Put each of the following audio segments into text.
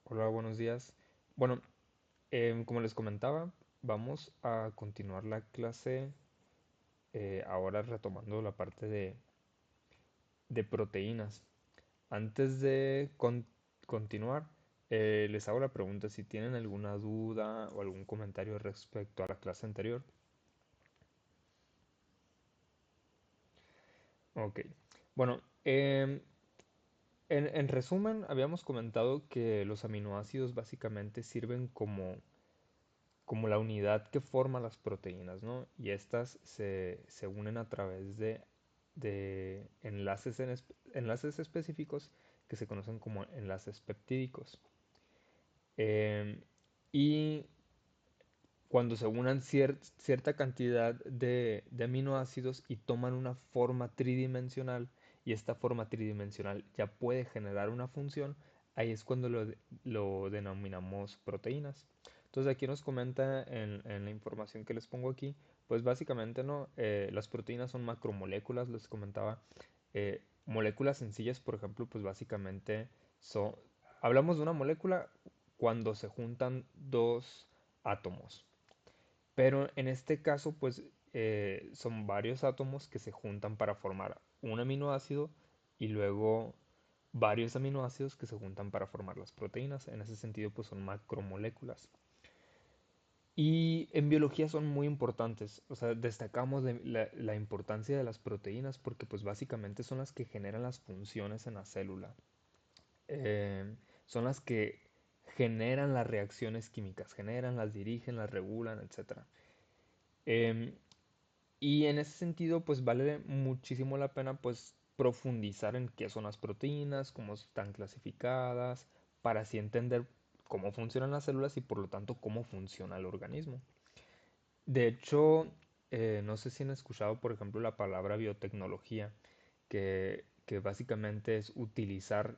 Hola, buenos días. Bueno, como les comentaba, vamos a continuar la clase ahora retomando la parte de proteínas. Antes de continuar, les hago la pregunta si tienen alguna duda o algún comentario respecto a la clase anterior. Ok. Bueno, en resumen, habíamos comentado que los aminoácidos básicamente sirven como la unidad que forma las proteínas, ¿no? Y estas se unen a través de enlaces, enlaces específicos que se conocen como enlaces peptídicos. Em, y cuando se unan cierta cantidad de aminoácidos y toman una forma tridimensional, y esta forma tridimensional ya puede generar una función, ahí es cuando lo denominamos proteínas. Entonces aquí nos comenta en la información que les pongo aquí, pues básicamente no. Las proteínas son macromoléculas, les comentaba. Moléculas sencillas, por ejemplo, pues básicamente son, hablamos de una molécula cuando se juntan dos átomos. Pero en este caso, pues son varios átomos que se juntan para formar un aminoácido y luego varios aminoácidos que se juntan para formar las proteínas. En ese sentido, pues son macromoléculas. Y en biología son muy importantes. O sea, destacamos la importancia de las proteínas porque pues básicamente son las que generan las funciones en la célula. Son las que generan las reacciones químicas, generan, las dirigen, las regulan, etcétera. Em, y en ese sentido, pues vale muchísimo la pena pues profundizar en qué son las proteínas, cómo están clasificadas, para así entender cómo funcionan las células y por lo tanto cómo funciona el organismo. De hecho, no sé si han escuchado, por ejemplo, la palabra biotecnología, que básicamente es utilizar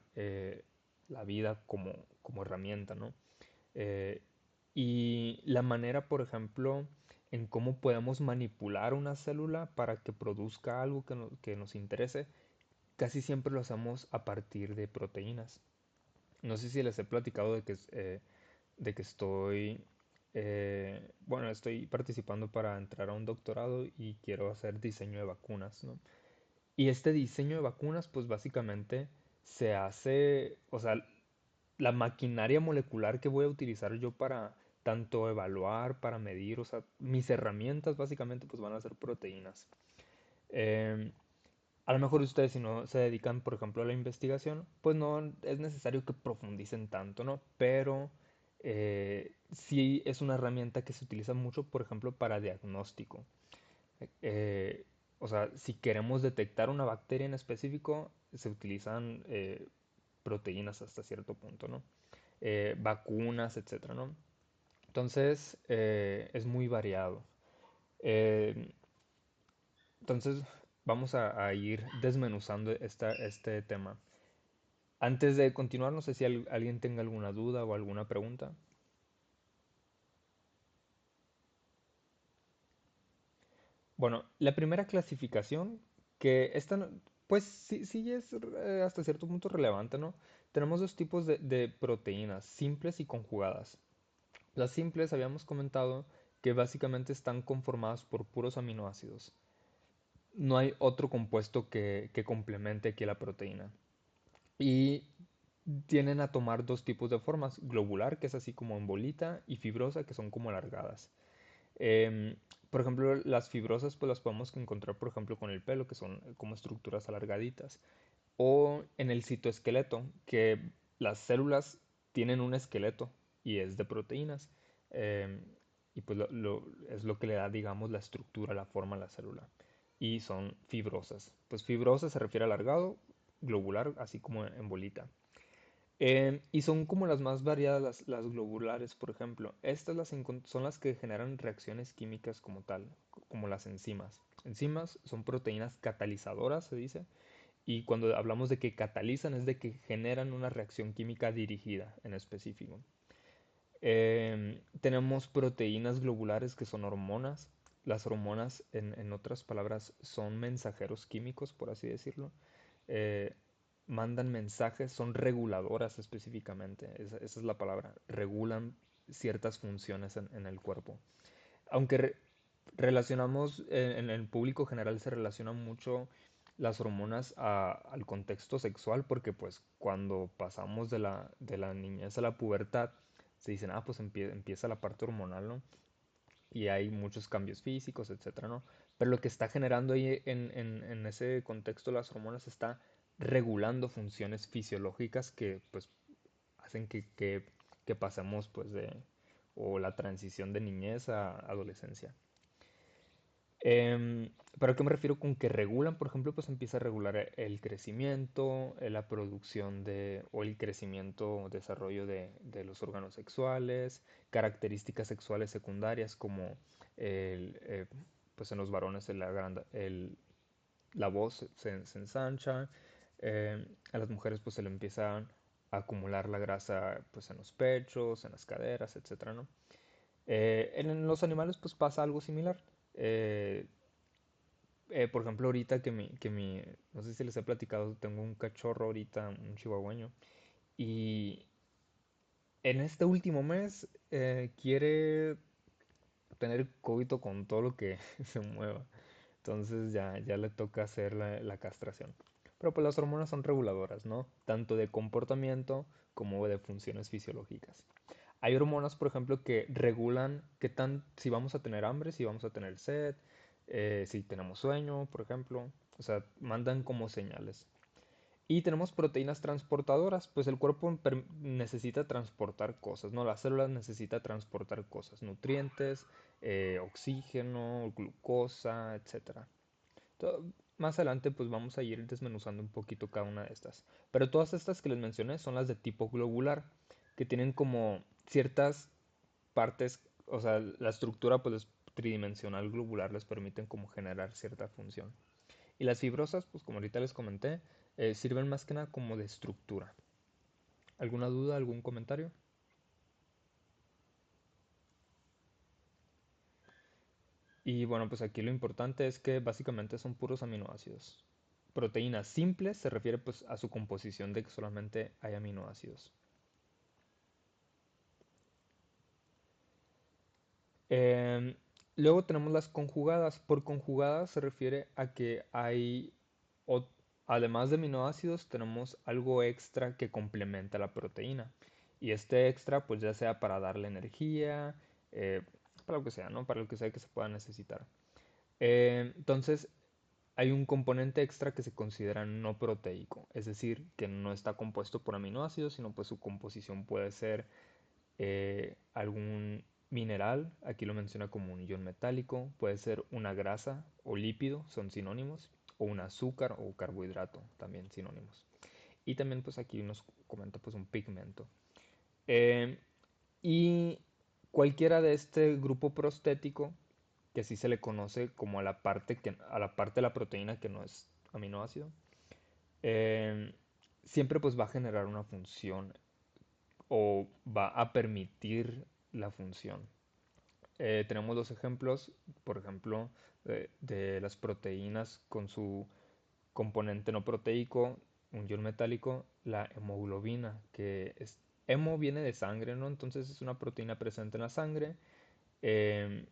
la vida como herramienta, ¿no? Eh, y la manera, por ejemplo, en cómo podemos manipular una célula para que produzca algo que nos interese, casi siempre lo hacemos a partir de proteínas. No sé si les he platicado de que bueno, estoy participando para entrar a un doctorado y quiero hacer diseño de vacunas, ¿no? Y este diseño de vacunas, pues básicamente se hace, o sea, la maquinaria molecular que voy a utilizar yo para tanto evaluar, para medir, o sea, mis herramientas básicamente pues van a ser proteínas. Em, a lo mejor ustedes si no se dedican, por ejemplo, a la investigación, pues no es necesario que profundicen tanto, ¿no? Pero sí es una herramienta que se utiliza mucho, por ejemplo, para diagnóstico. Eh, o sea, si queremos detectar una bacteria en específico, se utilizan proteínas hasta cierto punto, ¿no? Vacunas, etcétera, ¿no? Entonces, es muy variado. Eh, entonces, vamos a ir desmenuzando este tema. Antes de continuar, no sé si alguien tenga alguna duda o alguna pregunta. Bueno, la primera clasificación, que esta, pues sí, sí es hasta cierto punto relevante, ¿no? Tenemos dos tipos de proteínas, simples y conjugadas. Las simples habíamos comentado que básicamente están conformadas por puros aminoácidos. No hay otro compuesto que complemente aquí la proteína. Y tienen a tomar dos tipos de formas, globular, que es así como en bolita, y fibrosa, que son como alargadas. Em, por ejemplo, las fibrosas pues las podemos encontrar, por ejemplo, con el pelo, que son como estructuras alargaditas. O en el citoesqueleto, que las células tienen un esqueleto y es de proteínas. Em, y pues es lo que le da, digamos, la estructura, la forma a la célula. Y son fibrosas. Pues fibrosa se refiere a alargado, globular, así como en bolita. Y son como las más variadas las globulares, por ejemplo. Estas son las que generan reacciones químicas como tal, como las enzimas. Enzimas son proteínas catalizadoras, se dice, y cuando hablamos de que catalizan es de que generan una reacción química dirigida en específico. Tenemos proteínas globulares que son hormonas. Las hormonas, en otras palabras, son mensajeros químicos, por así decirlo. Eh, mandan mensajes, son reguladoras específicamente, esa es la palabra, regulan ciertas funciones en el cuerpo. Aunque relacionamos, en el público general se relaciona mucho las hormonas al contexto sexual, porque pues cuando pasamos de la niñez a la pubertad, se dicen, ah, pues empieza la parte hormonal, ¿no? Y hay muchos cambios físicos, etcétera, ¿no? Pero lo que está generando ahí en ese contexto las hormonas está regulando funciones fisiológicas que pues hacen que pasemos pues o la transición de niñez a adolescencia. ¿Pero a qué me refiero con que regulan? Por ejemplo, pues empieza a regular el crecimiento, la producción o el crecimiento, desarrollo de los órganos sexuales, características sexuales secundarias como pues en los varones la voz se ensancha, a las mujeres pues se le empieza a acumular la grasa pues en los pechos, en las caderas, etcétera, ¿no? En los animales pues pasa algo similar. Eh, por ejemplo, ahorita no sé si les he platicado, tengo un cachorro ahorita, un chihuahueño, y en este último mes quiere tener coito con todo lo que se mueva. Entonces ya le toca hacer la castración. Pero pues las hormonas son reguladoras, ¿no? Tanto de comportamiento como de funciones fisiológicas. Hay hormonas, por ejemplo, que regulan si vamos a tener hambre, si vamos a tener sed, si tenemos sueño, por ejemplo. O sea, mandan como señales. Y tenemos proteínas transportadoras, pues el cuerpo necesita transportar cosas, ¿no? Las células necesitan transportar cosas, nutrientes, oxígeno, glucosa, etcétera. Más adelante pues vamos a ir desmenuzando un poquito cada una de estas. Pero todas estas que les mencioné son las de tipo globular, que tienen como ciertas partes, o sea, la estructura pues tridimensional globular les permiten como generar cierta función. Y las fibrosas, pues como ahorita les comenté, sirven más que nada como de estructura. ¿Alguna duda, algún comentario? Y bueno, pues aquí lo importante es que básicamente son puros aminoácidos. Proteínas simples se refiere pues a su composición de que solamente hay aminoácidos. Em, Luego tenemos las conjugadas. Por conjugadas se refiere a que o- además de aminoácidos, tenemos algo extra que complementa la proteína. Y este extra, pues ya sea para darle energía, eh, para lo que sea, ¿no? Para lo que sea que se pueda necesitar. Entonces, hay un componente extra que se considera no proteico, es decir, que no está compuesto por aminoácidos, sino pues su composición puede ser algún mineral, aquí lo menciona como un ion metálico, puede ser una grasa o lípido, son sinónimos, o un azúcar o carbohidrato, también sinónimos. Y también pues aquí nos comenta pues un pigmento. Eh, y cualquiera de este grupo prostético, que así se le conoce como a la parte de la proteína que no es aminoácido, eh, siempre pues va a generar una función o va a permitir la función. Tenemos dos ejemplos, por ejemplo, de las proteínas con su componente no proteico, un ion metálico, la hemoglobina, hemo viene de sangre, ¿no? Entonces es una proteína presente en la sangre eh,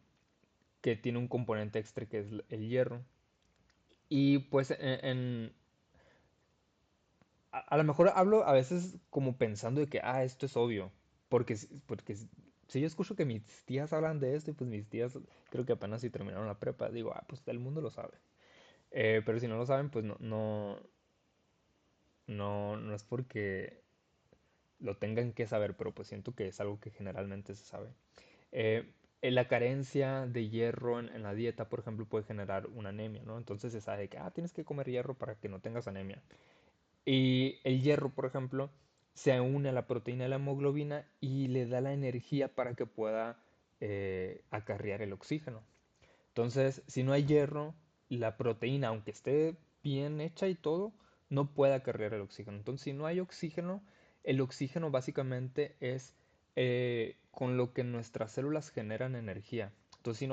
que tiene un componente extra que es el hierro. Y pues a lo mejor hablo a veces como pensando de que, ah, esto es obvio, porque si yo escucho que mis tías hablan de esto y pues mis tías creo que apenas si terminaron la prepa, digo, ah, pues el mundo lo sabe. Pero si no lo saben, pues no es porque lo tengan que saber, pero pues siento que es algo que generalmente se sabe. La carencia de hierro en la dieta, por ejemplo, puede generar una anemia, ¿no? Entonces se sabe que, ah, tienes que comer hierro para que no tengas anemia. Y el hierro, por ejemplo, se une a la proteína de la hemoglobina y le da la energía para que pueda acarrear el oxígeno. Entonces, si no hay hierro, la proteína, aunque esté bien hecha y todo, no puede acarrear el oxígeno. Entonces, si no hay oxígeno, el oxígeno básicamente es con lo que nuestras células generan energía. Entonces,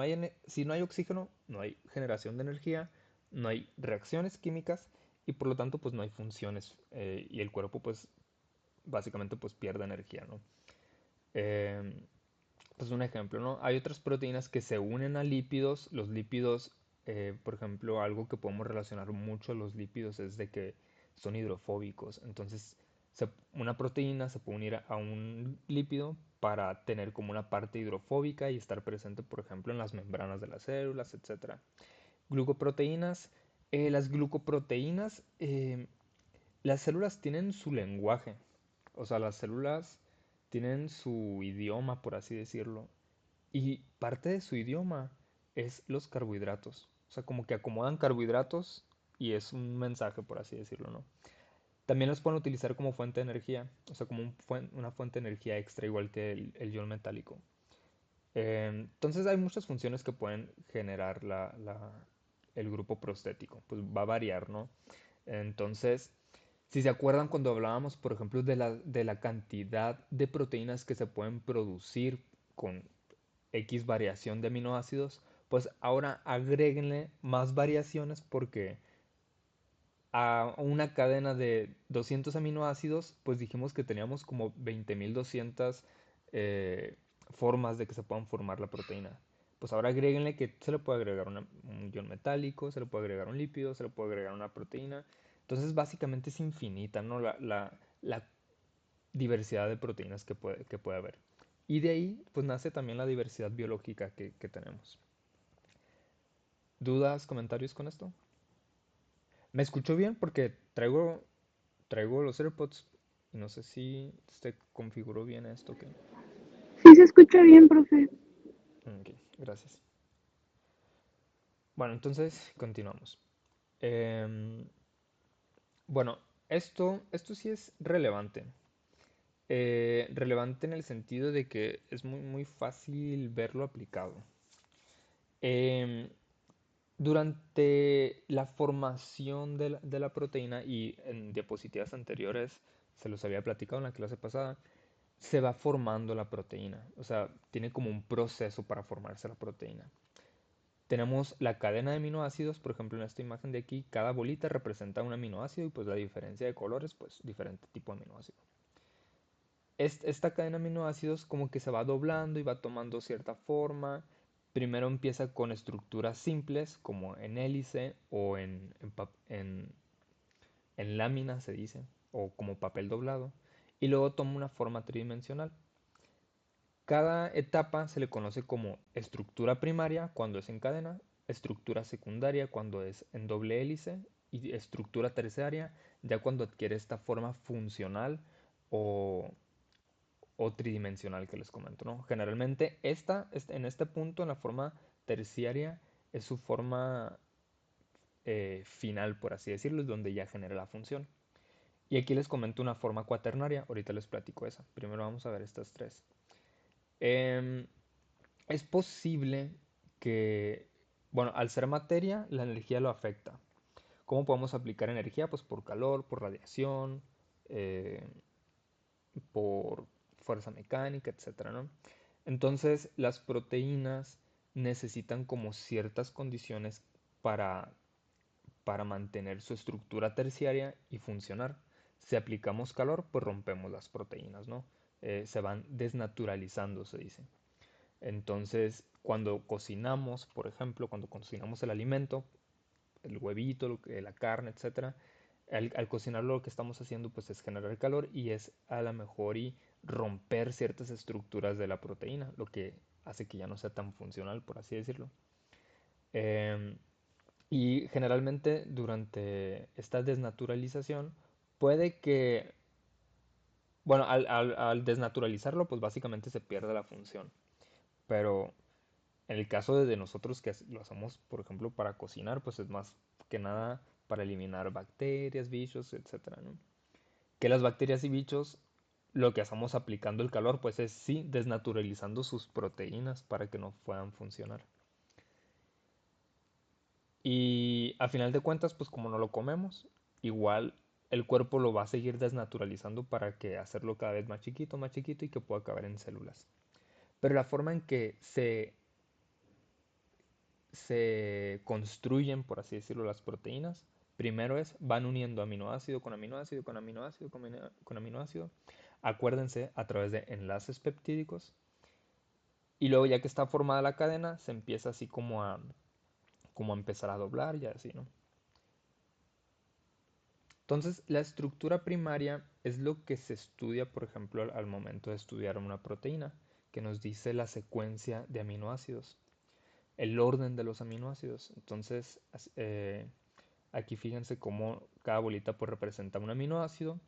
si no hay oxígeno, no hay generación de energía, no hay reacciones químicas y por lo tanto pues no hay funciones y el cuerpo pues básicamente pues pierde energía, ¿no? Em, pues un ejemplo, ¿no? Hay otras proteínas que se unen a lípidos. Los lípidos, por ejemplo, algo que podemos relacionar mucho a los lípidos es de que son hidrofóbicos. Entonces, una proteína se puede unir a un lípido para tener como una parte hidrofóbica y estar presente, por ejemplo, en las membranas de las células, etcétera. Glucoproteínas. Las glucoproteínas, las células tienen su lenguaje. O sea, las células tienen su idioma, por así decirlo. Y parte de su idioma es los carbohidratos. O sea, como que acomodan carbohidratos y es un mensaje, por así decirlo, ¿no? También los pueden utilizar como fuente de energía, o sea, como una fuente de energía extra, igual que el ion metálico. Entonces hay muchas funciones que pueden generar el grupo prostético. Pues va a variar, ¿no? Entonces, si se acuerdan cuando hablábamos, por ejemplo, de la cantidad de proteínas que se pueden producir con X variación de aminoácidos, pues ahora agréguenle más variaciones porque a una cadena de 200 aminoácidos, pues dijimos que teníamos como 20.200 eh, formas de que se puedan formar la proteína. Pues ahora agréguenle que se le puede agregar un ion metálico, se le puede agregar un lípido, se le puede agregar una proteína. Entonces básicamente es infinita, ¿no? La diversidad de proteínas que puede haber. Y de ahí pues nace también la diversidad biológica que tenemos. ¿Dudas, comentarios con esto? ¿Me escucho bien? Porque traigo los AirPods y no sé si se configuró bien esto. ¿Qué? Sí se escucha bien, profe. Ok, gracias. Bueno, entonces continuamos. Em, bueno, esto sí es relevante. Relevante en el sentido de que es muy, muy fácil verlo aplicado. Em, Durante la formación de la proteína y en diapositivas anteriores, se los había platicado en la clase pasada, se va formando la proteína. O sea, tiene como un proceso para formarse la proteína. Tenemos la cadena de aminoácidos, por ejemplo, en esta imagen de aquí, cada bolita representa un aminoácido y pues la diferencia de colores, pues diferente tipo de aminoácido. Esta cadena de aminoácidos como que se va doblando y va tomando cierta forma. Primero empieza con estructuras simples como en hélice o en lámina se dice, o como papel doblado, y luego toma una forma tridimensional. Cada etapa se le conoce como estructura primaria cuando es en cadena, estructura secundaria cuando es en doble hélice y estructura terciaria ya cuando adquiere esta forma funcional o, o tridimensional que les comento, ¿no? Generalmente en este punto, en la forma terciaria, es su forma final, por así decirlo, es donde ya genera la función. Y aquí les comento una forma cuaternaria, ahorita les platico esa. Primero vamos a ver estas tres. Em, es posible que, bueno, al ser materia, la energía lo afecta. ¿Cómo podemos aplicar energía? Pues por calor, por radiación, eh, por fuerza mecánica, etcétera, ¿no? Entonces, las proteínas necesitan como ciertas condiciones para, para mantener su estructura terciaria y funcionar. Si aplicamos calor, pues rompemos las proteínas, ¿no? Se van desnaturalizando, se dice. Entonces, cuando cocinamos, por ejemplo, cuando cocinamos el alimento, el huevito, la carne, etcétera, al cocinarlo lo que estamos haciendo pues es generar calor y es a lo mejor y romper ciertas estructuras de la proteína, lo que hace que ya no sea tan funcional, por así decirlo. Em, y generalmente durante esta desnaturalización puede que, bueno, al desnaturalizarlo pues básicamente se pierde la función, pero en el caso de nosotros que lo hacemos, por ejemplo, para cocinar, pues es más que nada para eliminar bacterias, bichos, etcétera, ¿no? Que las bacterias y bichos, lo que hacemos aplicando el calor, pues es sí desnaturalizando sus proteínas para que no puedan funcionar. Y a final de cuentas, pues como no lo comemos, igual el cuerpo lo va a seguir desnaturalizando para que hacerlo cada vez más chiquito y que pueda caber en células. Pero la forma en que se construyen, por así decirlo, las proteínas, Primero van uniendo aminoácido con aminoácido con aminoácido con aminoácido. Acuérdense, a través de enlaces peptídicos. Y luego ya que está formada la cadena, se empieza así como a empezar a doblar y así, ¿no? Entonces, la estructura primaria es lo que se estudia, por ejemplo, al momento de estudiar una proteína, que nos dice la secuencia de aminoácidos, el orden de los aminoácidos. Entonces, aquí fíjense cómo cada bolita pues representa un aminoácido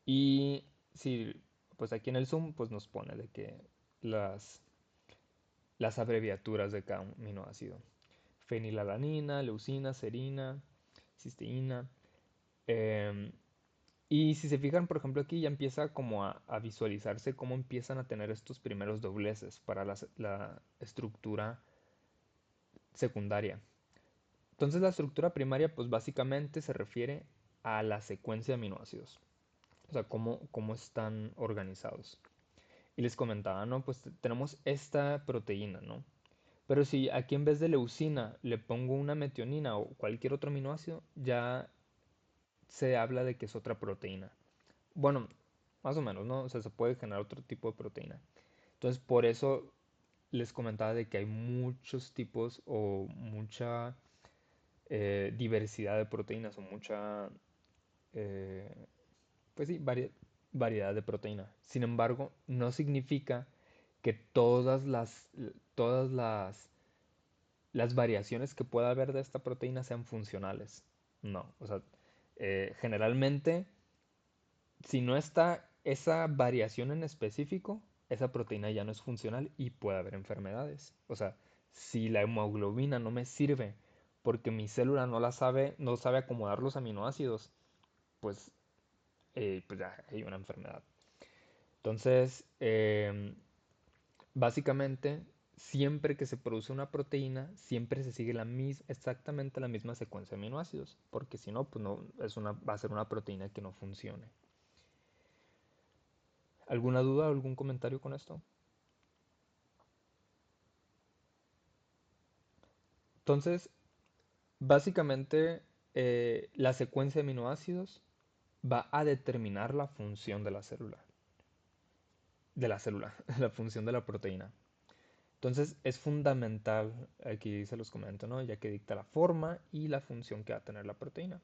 y si pues aquí en el zoom pues nos pone de que las, las abreviaturas de cada aminoácido. Fenilalanina, leucina, serina, cisteína. em, y si se fijan, por ejemplo, aquí ya empieza como a visualizarse cómo empiezan a tener estos primeros dobleces para la estructura secundaria. Entonces la estructura primaria pues básicamente se refiere a la secuencia de aminoácidos, o sea, cómo están organizados. Y les comentaba, ¿no? Pues tenemos esta proteína, ¿no? Pero si aquí en vez de leucina le pongo una metionina o cualquier otro aminoácido, ya se habla de que es otra proteína. Bueno, más o menos, ¿no? O sea, se puede generar otro tipo de proteína. Entonces, por eso les comentaba de que hay muchos tipos o mucha diversidad de proteínas o mucha, eh, pues sí, variedad de proteína. Sin embargo, no significa que todas las variaciones que pueda haber de esta proteína sean funcionales. No, o sea, generalmente, si no está esa variación en específico, esa proteína ya no es funcional y puede haber enfermedades. O sea, si la hemoglobina no me sirve porque mi célula no sabe acomodar los aminoácidos, pues, pues ya hay una enfermedad. Entonces, básicamente, siempre que se produce una proteína, siempre se sigue exactamente la misma secuencia de aminoácidos, porque si no, pues no, va a ser una proteína que no funcione. ¿Alguna duda o algún comentario con esto? Entonces, básicamente, la secuencia de aminoácidos va a determinar la función de la célula, la función de la proteína. Entonces es fundamental, aquí se los comento, ¿no? Ya que dicta la forma y la función que va a tener la proteína.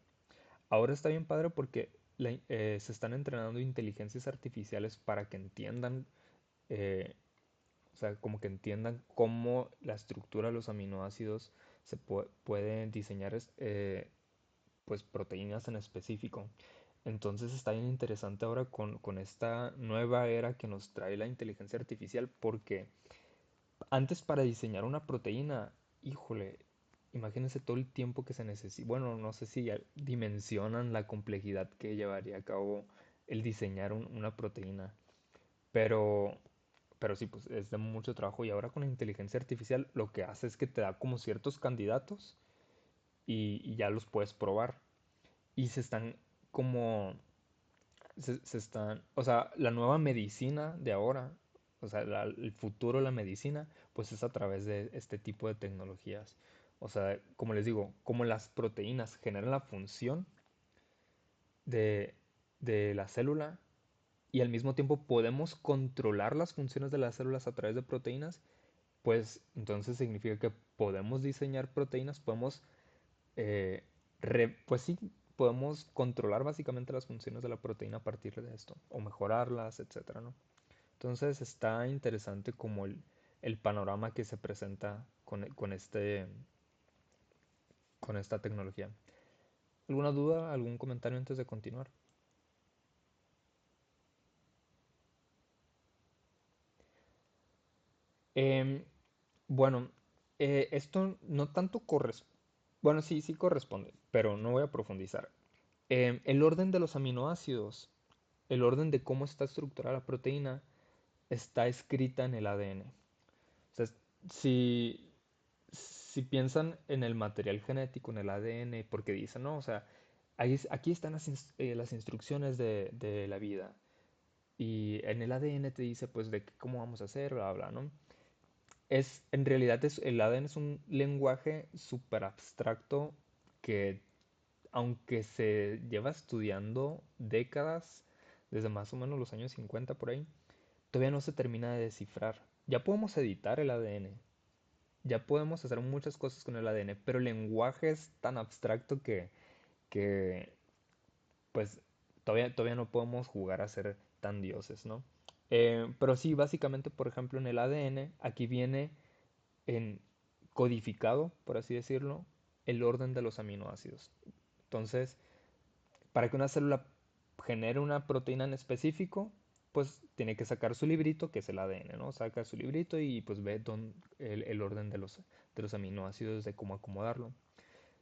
Ahora está bien padre porque se están entrenando inteligencias artificiales para que entiendan, eh, o sea, como que entiendan cómo la estructura de los aminoácidos se puede diseñar, pues, proteínas en específico. Entonces está bien interesante ahora con esta nueva era que nos trae la inteligencia artificial porque antes para diseñar una proteína, híjole, imagínense todo el tiempo que se necesita. Bueno, no sé si ya dimensionan la complejidad que llevaría a cabo el diseñar una proteína. Pero, pero sí, pues es de mucho trabajo. Y ahora con la inteligencia artificial lo que hace es que te da como ciertos candidatos y ya los puedes probar. Y se están como o sea, la nueva medicina de ahora, o sea, el futuro de la medicina, pues es a través de este tipo de tecnologías. O sea, como les digo, como las proteínas generan la función de, de la célula y al mismo tiempo podemos controlar las funciones de las células a través de proteínas, pues entonces significa que podemos diseñar proteínas, eh, pues sí, podemos controlar básicamente las funciones de la proteína a partir de esto, o mejorarlas, etcétera, ¿no? Entonces está interesante como el panorama que se presenta con esta tecnología. ¿Alguna duda, algún comentario antes de continuar? Em, bueno, esto no tanto corresponde, bueno, sí, sí corresponde, pero no voy a profundizar. El orden de los aminoácidos, el orden de cómo está estructurada la proteína, está escrita en el ADN. O sea, si, si piensan en el material genético, en el ADN, porque dicen, no, o sea, aquí están las instrucciones de la vida. Y en el ADN te dice, pues, de cómo vamos a hacer, bla, bla, ¿no? En realidad, el ADN es un lenguaje súper abstracto que aunque se lleva estudiando décadas, desde más o menos los años 50 por ahí, todavía no se termina de descifrar. Ya podemos editar el ADN, ya podemos hacer muchas cosas con el ADN, pero el lenguaje es tan abstracto que pues todavía no podemos jugar a ser tan dioses, ¿no? Pero sí, básicamente, por ejemplo, en el ADN, aquí viene en codificado, por así decirlo, el orden de los aminoácidos. Entonces, para que una célula genere una proteína en específico, pues tiene que sacar su librito, que es el ADN, ¿no? Saca su librito y pues ve el orden de los aminoácidos, de cómo acomodarlo.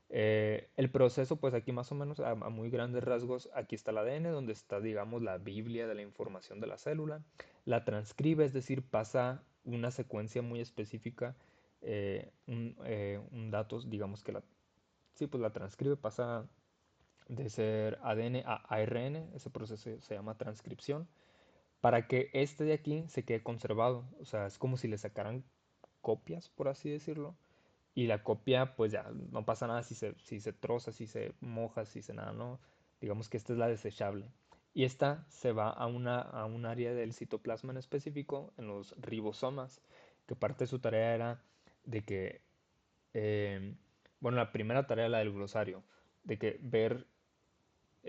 El proceso, pues aquí más o menos a muy grandes rasgos, aquí está el ADN, donde está, digamos, la Biblia de la información de la célula. La transcribe, es decir, pasa una secuencia muy específica, un datos, digamos que sí, pues la transcribe, pasa de ser ADN a ARN, ese proceso se llama transcripción, para que este de aquí se quede conservado. O sea, es como si le sacaran copias, por así decirlo, y la copia, pues ya no pasa nada si se troza, si se moja, si se nada, ¿no? Digamos que esta es la desechable. Y esta se va a un área del citoplasma en específico, en los ribosomas, que parte de su tarea era de que, eh, bueno, la primera tarea, la del glosario, de que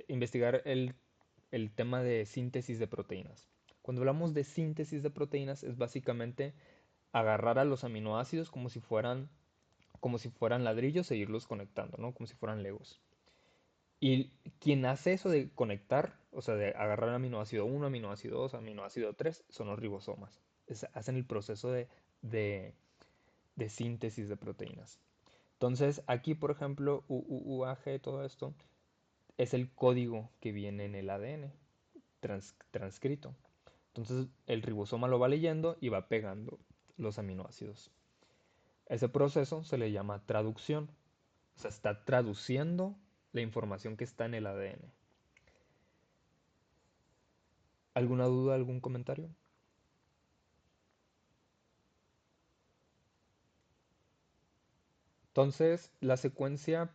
investigar el tema de síntesis de proteínas. Cuando hablamos de síntesis de proteínas es básicamente agarrar a los aminoácidos como si fueran ladrillos e irlos conectando, ¿no? Como si fueran legos. Y quien hace eso de conectar, o sea, de agarrar aminoácido 1, aminoácido 2, aminoácido 3, son los ribosomas. Hacen el proceso de, de síntesis de proteínas. Entonces, aquí, por ejemplo, UAG, todo esto, es el código que viene en el ADN transcrito. Entonces, el ribosoma lo va leyendo y va pegando los aminoácidos. Ese proceso se le llama traducción. O sea, está traduciendo la información que está en el ADN. ¿Alguna duda, algún comentario? Entonces, la secuencia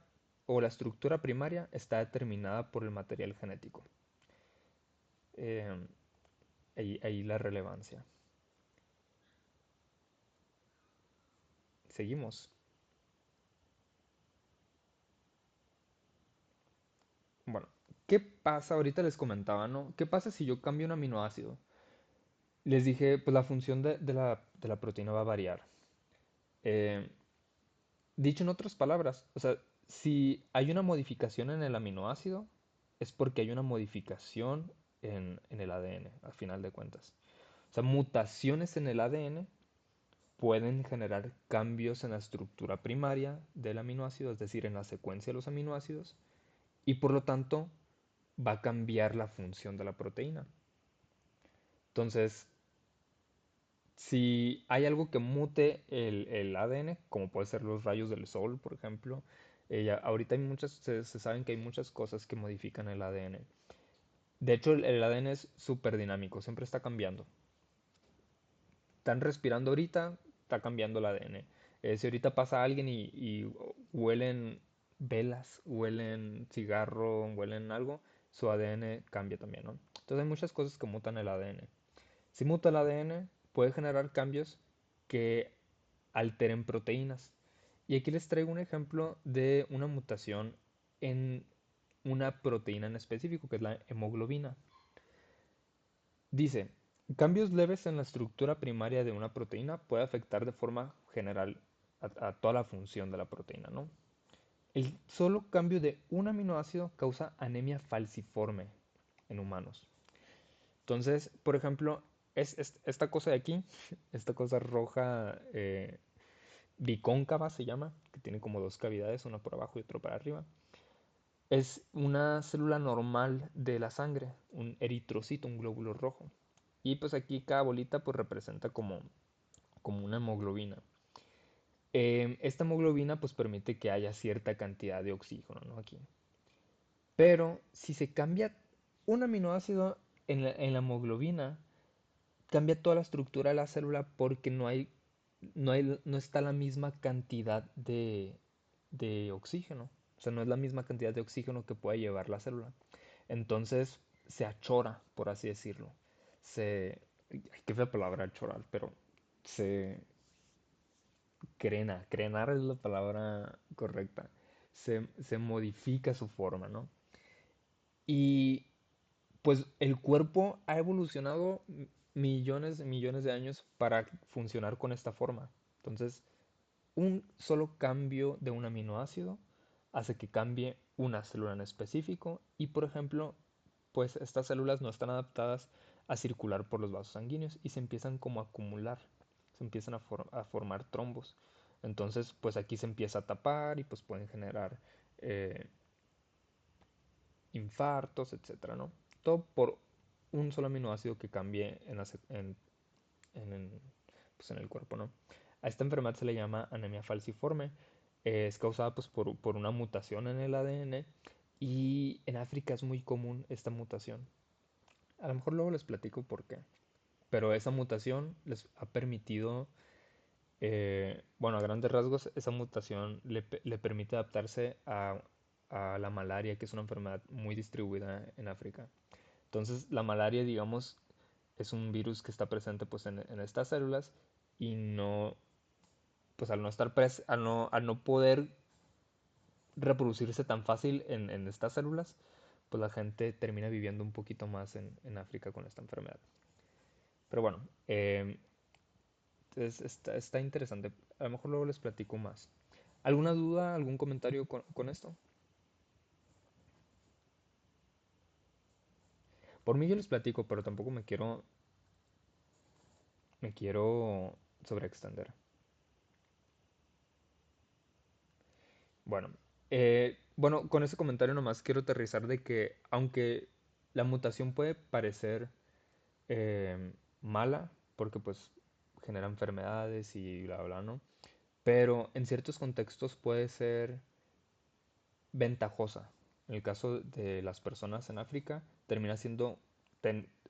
o la estructura primaria está determinada por el material genético. Eh, ahí la relevancia. Seguimos. Bueno, ¿qué pasa? Ahorita les comentaba, ¿no? ¿Qué pasa si yo cambio un aminoácido? Les dije, pues la función de la proteína va a variar. Eh, Dicho en otras palabras, o sea, si hay una modificación en el aminoácido, es porque hay una modificación en el ADN, al final de cuentas. O sea, mutaciones en el ADN pueden generar cambios en la estructura primaria del aminoácido, es decir, en la secuencia de los aminoácidos, y por lo tanto va a cambiar la función de la proteína. Entonces, si hay algo que mute el ADN, como puede ser los rayos del sol, por ejemplo, ahorita se saben que hay muchas cosas que modifican el ADN. De hecho, el ADN es súper dinámico, siempre está cambiando. Están respirando ahorita, está cambiando el ADN. Si ahorita pasa alguien y huelen velas, huelen cigarro, huelen algo, su ADN cambia también, ¿no? Entonces hay muchas cosas que mutan el ADN. Si muta el ADN, puede generar cambios que alteren proteínas. Y aquí les traigo un ejemplo de una mutación en una proteína en específico, que es la hemoglobina. Dice, cambios leves en la estructura primaria de una proteína puede afectar de forma general a toda la función de la proteína, ¿no? El solo cambio de un aminoácido causa anemia falciforme en humanos. Entonces, por ejemplo, esta cosa de aquí, esta cosa roja bicóncava se llama, que tiene como dos cavidades, una por abajo y otra para arriba, es una célula normal de la sangre, un eritrocito, un glóbulo rojo. Y pues aquí cada bolita pues representa como una hemoglobina. Esta hemoglobina pues permite que haya cierta cantidad de oxígeno, ¿no? Aquí. Pero si se cambia un aminoácido en la hemoglobina, cambia toda la estructura de la célula porque no está la misma cantidad de oxígeno. O sea, no es la misma cantidad de oxígeno que puede llevar la célula. Entonces se achora, por así decirlo. Se... Ay, qué fea palabra achorar, pero se crenar es la palabra correcta. Se modifica su forma, ¿no? Y pues el cuerpo ha evolucionado millones y millones de años para funcionar con esta forma. Entonces, un solo cambio de un aminoácido hace que cambie una célula en específico y, por ejemplo, pues estas células no están adaptadas a circular por los vasos sanguíneos y se empiezan como a acumular, se empiezan a formar trombos. Entonces, pues aquí se empieza a tapar y pues pueden generar eh, infartos, etcétera, ¿no? Todo por un solo aminoácido que cambie en, pues, en el cuerpo, ¿no? A esta enfermedad se le llama anemia falciforme. Es causada pues, por una mutación en el ADN y en África es muy común esta mutación. A lo mejor luego les platico por qué. Pero esa mutación les ha permitido, bueno, a grandes rasgos, esa mutación le permite adaptarse a la malaria, que es una enfermedad muy distribuida en África. Entonces, la malaria, digamos, es un virus que está presente pues, en estas células y no, pues al no estar al no poder reproducirse tan fácil en estas células, pues la gente termina viviendo un poquito más en África con esta enfermedad. Pero bueno, está interesante. A lo mejor luego les platico más. ¿Alguna duda, algún comentario con esto? Por mí yo les platico, pero tampoco me quiero sobreextender. Bueno, bueno, con ese comentario nomás quiero aterrizar de que aunque la mutación puede parecer mala, porque pues genera enfermedades y bla, bla, ¿no? Pero en ciertos contextos puede ser ventajosa. En el caso de las personas en África, termina siendo,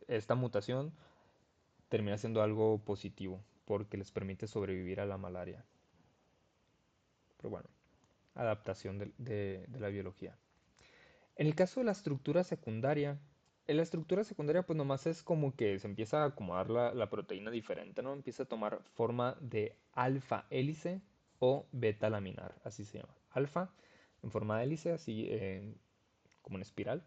esta mutación termina siendo algo positivo, porque les permite sobrevivir a la malaria. Pero bueno, adaptación de la biología. En el caso de la estructura secundaria, en la estructura secundaria pues nomás es como que se empieza a acomodar la proteína diferente, ¿no? Empieza a tomar forma de alfa hélice o beta laminar, así se llama. Alfa en forma de hélice, así como en espiral.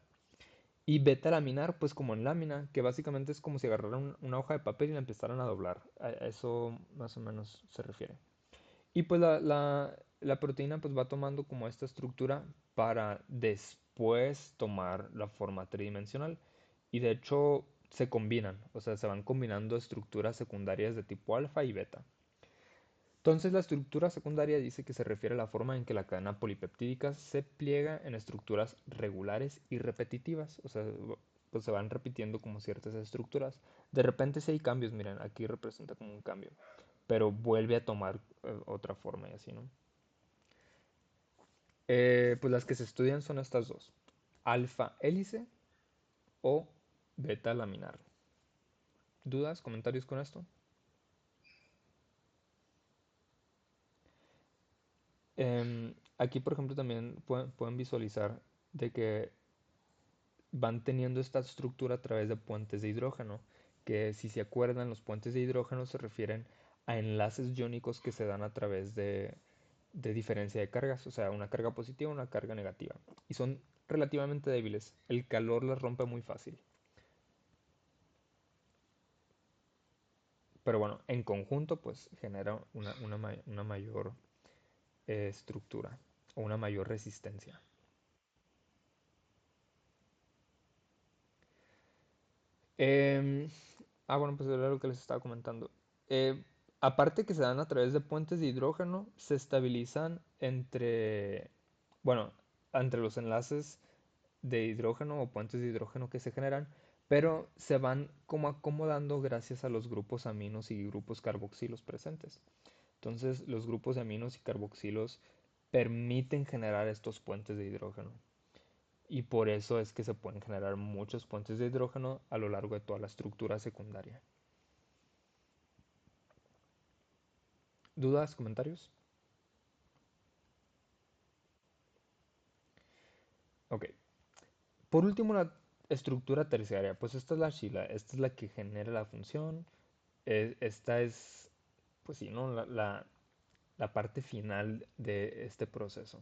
Y beta laminar, pues como en lámina, que básicamente es como si agarraran una hoja de papel y la empezaran a doblar. A eso más o menos se refiere. Y pues la proteína pues va tomando como esta estructura para después tomar la forma tridimensional. Y de hecho se combinan, o sea, se van combinando estructuras secundarias de tipo alfa y beta. Entonces la estructura secundaria dice que se refiere a la forma en que la cadena polipeptídica se pliega en estructuras regulares y repetitivas. O sea, pues se van repitiendo como ciertas estructuras. De repente si hay cambios, miren, aquí representa como un cambio, pero vuelve a tomar otra forma y así, ¿no? Pues las que se estudian son estas dos, alfa hélice o beta laminar. ¿Dudas, comentarios con esto? Aquí, por ejemplo, también pueden visualizar de que van teniendo esta estructura a través de puentes de hidrógeno, que si se acuerdan, los puentes de hidrógeno se refieren a enlaces iónicos que se dan a través de diferencia de cargas, o sea, una carga positiva y una carga negativa. Y son relativamente débiles, el calor las rompe muy fácil. Pero bueno, en conjunto pues genera una mayor estructura o una mayor resistencia. Em, bueno, pues era lo que les estaba comentando. Eh, Aparte que se dan a través de puentes de hidrógeno, se estabilizan bueno, entre los enlaces de hidrógeno o puentes de hidrógeno que se generan, pero se van como acomodando gracias a los grupos aminos y grupos carboxilos presentes. Entonces, los grupos de aminos y carboxilos permiten generar estos puentes de hidrógeno. Y por eso es que se pueden generar muchos puentes de hidrógeno a lo largo de toda la estructura secundaria. ¿Dudas, comentarios? Ok. Por último, la estructura terciaria. Pues esta es la chila, esta es la que genera la función. Esta es, pues sí, ¿no? La parte final de este proceso.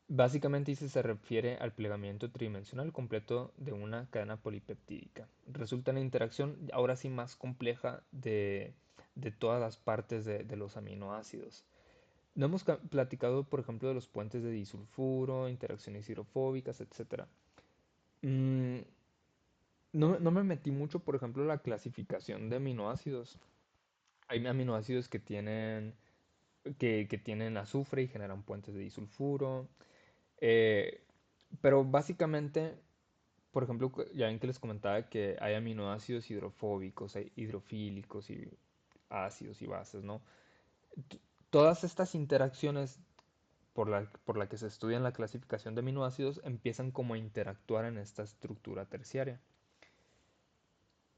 Básicamente dice se refiere al plegamiento tridimensional completo de una cadena polipeptídica. Resulta en la interacción, ahora sí más compleja, de todas las partes de los aminoácidos. No hemos platicado, por ejemplo, de los puentes de disulfuro, interacciones hidrofóbicas, etcétera. Mm, no me metí mucho, por ejemplo, en la clasificación de aminoácidos. Hay aminoácidos que tienen azufre y generan puentes de disulfuro. Eh, pero básicamente, por ejemplo, ya ven que les comentaba que hay aminoácidos hidrofóbicos, hay hidrofílicos y ácidos y bases, ¿no? T- Todas estas interacciones por la que se estudia en la clasificación de aminoácidos empiezan como a interactuar en esta estructura terciaria.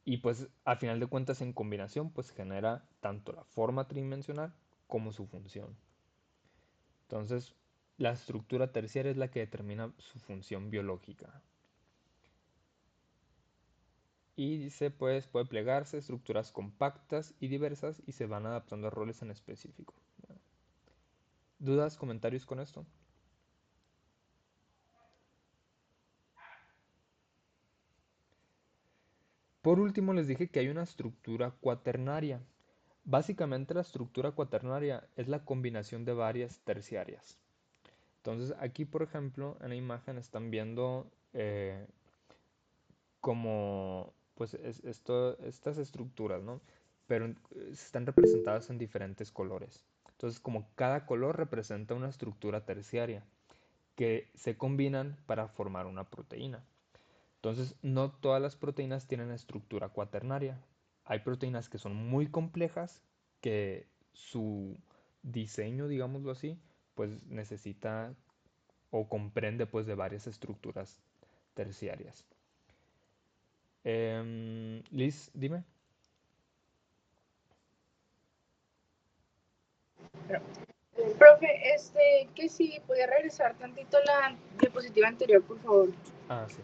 Y pues a final de cuentas en combinación pues genera tanto la forma tridimensional como su función. Entonces la estructura terciaria es la que determina su función biológica. Y dice pues puede plegarse a estructuras compactas y diversas y se van adaptando a roles en específico. ¿Dudas, comentarios con esto? Por último les dije que hay una estructura cuaternaria. Básicamente la estructura cuaternaria es la combinación de varias terciarias. Entonces aquí, por ejemplo, en la imagen están viendo como pues estas estructuras, ¿no? Pero están representadas en diferentes colores. Entonces, como cada color representa una estructura terciaria que se combinan para formar una proteína. Entonces, no todas las proteínas tienen estructura cuaternaria. Hay proteínas que son muy complejas, que su diseño, digámoslo así, pues necesita o comprende pues de varias estructuras terciarias. Liz, dime. Profe, que si podía regresar tantito la diapositiva anterior, por favor. Ah, sí,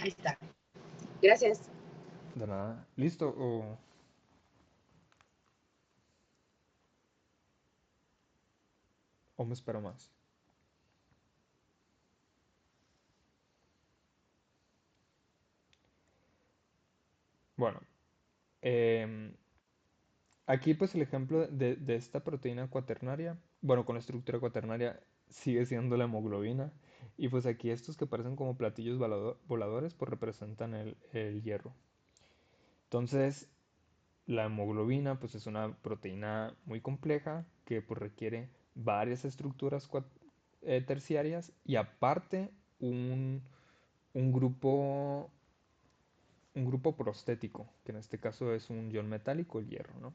Ahí está. Gracias. de nada. ¿Listo? ¿O me espero más? Bueno, em, aquí pues el ejemplo de esta proteína cuaternaria, bueno, con la estructura cuaternaria sigue siendo la hemoglobina. Y pues aquí estos que parecen como platillos voladores pues representan el hierro. Entonces, la hemoglobina pues es una proteína muy compleja que pues requiere varias estructuras terciarias y aparte un, un grupo un grupo prostético, que en este caso es un ion metálico, el hierro, ¿no?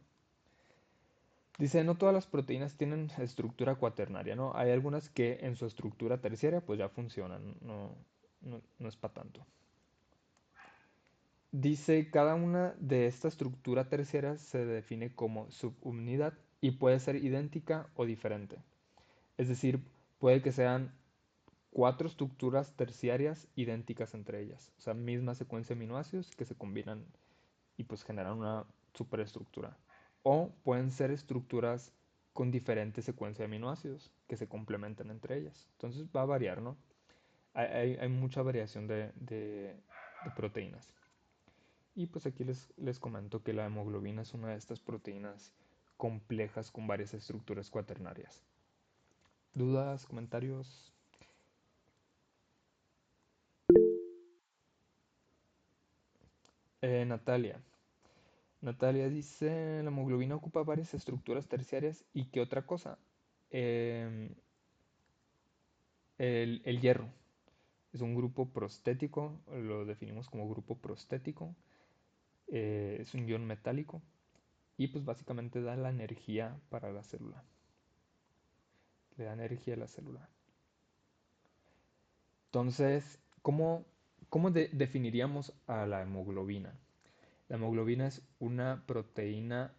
Dice, no todas las proteínas tienen estructura cuaternaria, ¿no? Hay algunas que en su estructura terciaria pues ya funcionan, no es para tanto. Dice, cada una de esta estructura terciaria se define como subunidad y puede ser idéntica o diferente. Es decir, puede que sean cuatro estructuras terciarias idénticas entre ellas. O sea, misma secuencia de aminoácidos que se combinan y pues generan una superestructura. O pueden ser estructuras con diferentes secuencias de aminoácidos que se complementan entre ellas. Entonces va a variar, ¿no? Hay mucha variación de proteínas. Y pues aquí les comento que la hemoglobina es una de estas proteínas complejas con varias estructuras cuaternarias. ¿Dudas, comentarios? Natalia. Natalia dice, la hemoglobina ocupa varias estructuras terciarias y ¿qué otra cosa? Em, el hierro. Es un grupo prostético, lo definimos como grupo prostético. Es un ion metálico y pues básicamente da la energía para la célula. Le da energía a la célula. Entonces, ¿cómo definiríamos a la hemoglobina? La hemoglobina es una proteína,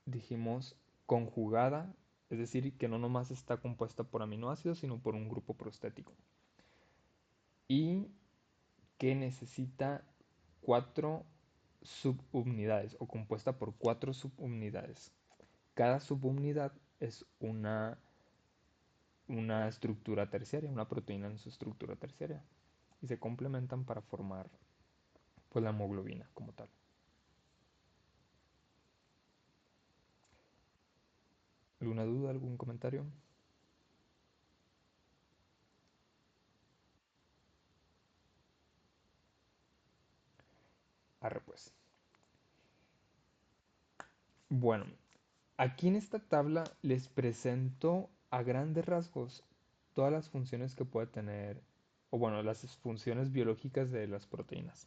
dijimos, conjugada, Es decir, que no nomás está compuesta por aminoácidos, sino por un grupo prostético. Y que necesita cuatro subunidades o compuesta por cuatro subunidades. Cada subunidad es una estructura terciaria, una proteína en su estructura terciaria. Y se complementan para formar pues la hemoglobina como tal. ¿Alguna duda, algún comentario? Arre pues. Bueno, aquí en esta tabla les presento a grandes rasgos todas las funciones que puede tener, o bueno, las funciones biológicas de las proteínas.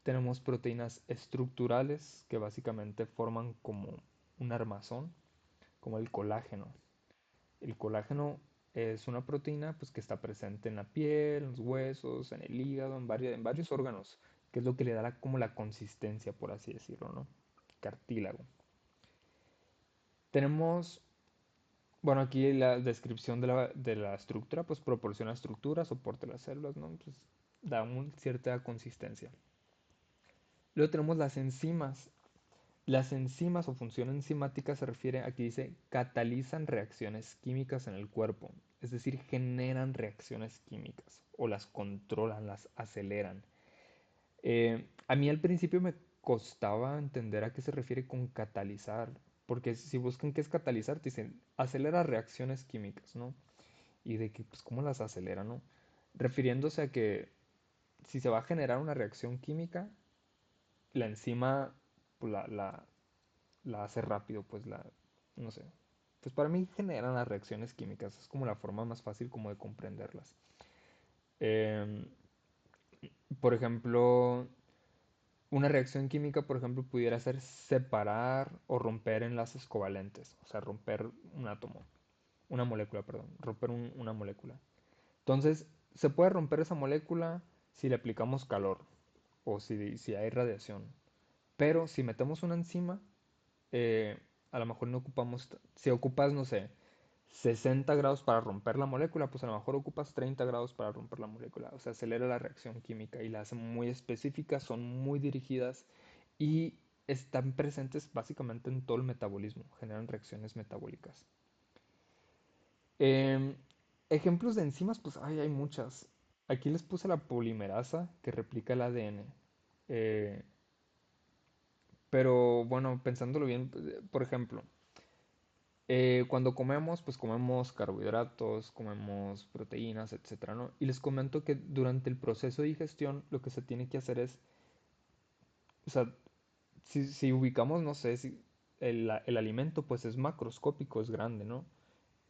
Tenemos proteínas estructurales que básicamente forman como un armazón, como el colágeno. El colágeno es una proteína pues, que está presente en la piel, en los huesos, en el hígado, en varios órganos, que es lo que le da como la consistencia, por así decirlo, ¿no? Cartílago. Tenemos, bueno, aquí la descripción de la estructura, pues proporciona estructura, soporte a las células, ¿no? Pues da cierta consistencia. Luego tenemos las enzimas. Las enzimas o función enzimática se refiere, aquí dice, catalizan reacciones químicas en el cuerpo, es decir, generan reacciones químicas o las controlan, las aceleran. A mí al principio me costaba entender a qué se refiere con catalizar, porque si buscan qué es catalizar, te dicen, acelera reacciones químicas, ¿no? Y de que, pues, ¿cómo las acelera, no? Refiriéndose a que si se va a generar una reacción química, la enzima pues, la hace rápido, pues no sé. Pues para mí generan las reacciones químicas, es como la forma más fácil como de comprenderlas. Em, por ejemplo, una reacción química, por ejemplo, pudiera ser separar o romper enlaces covalentes, o sea, romper un átomo, una molécula, perdón, romper una molécula. Entonces, se puede romper esa molécula si le aplicamos calor o si hay radiación. Pero si metemos una enzima, eh, a lo mejor no ocupamos, si ocupas, no sé, 60 grados para romper la molécula, pues a lo mejor ocupas 30 grados para romper la molécula. O sea, acelera la reacción química y la hacen muy específicas, son muy dirigidas y están presentes básicamente en todo el metabolismo, generan reacciones metabólicas. Em, Ejemplos de enzimas, pues hay muchas. Aquí les puse la polimerasa que replica el ADN. Eh, pero bueno, pensándolo bien, por ejemplo, cuando comemos, pues comemos carbohidratos, comemos proteínas, etcétera, ¿no? Y les comento que durante el proceso de digestión lo que se tiene que hacer es, o sea, si ubicamos, no sé, si el alimento pues es macroscópico, es grande, ¿no?